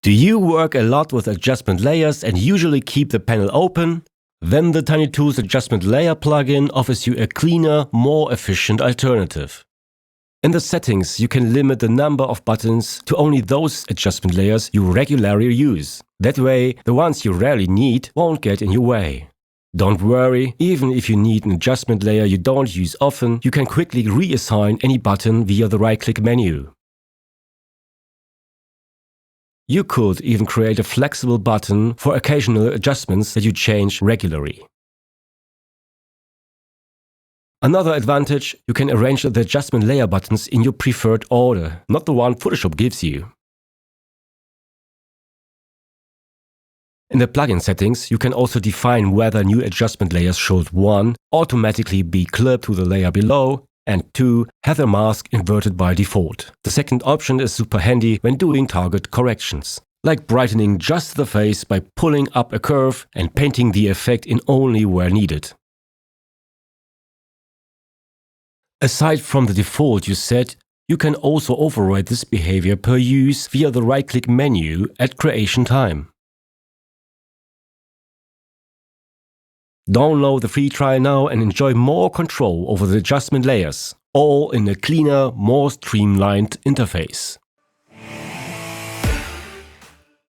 Do you work a lot with adjustment layers and usually keep the panel open? Then the Tiny Tools Adjustment Layer plugin offers you a cleaner, more efficient alternative. In the settings, you can limit the number of buttons to only those adjustment layers you regularly use. That way, the ones you rarely need won't get in your way. Don't worry, even if you need an adjustment layer you don't use often, you can quickly reassign any button via the right-click menu. You could even create a flexible button for occasional adjustments that you change regularly. Another advantage, you can arrange the adjustment layer buttons in your preferred order, not the one Photoshop gives you. In the plugin settings, you can also define whether new adjustment layers should 1. Automatically be clipped to the layer below, and 2. Have their mask inverted by default. The second option is super handy when doing target corrections, like brightening just the face by pulling up a curve and painting the effect in only where needed. Aside from the default you set, you can also override this behavior per use via the right-click menu at creation time. Download the free trial now and enjoy more control over the adjustment layers, all in a cleaner, more streamlined interface.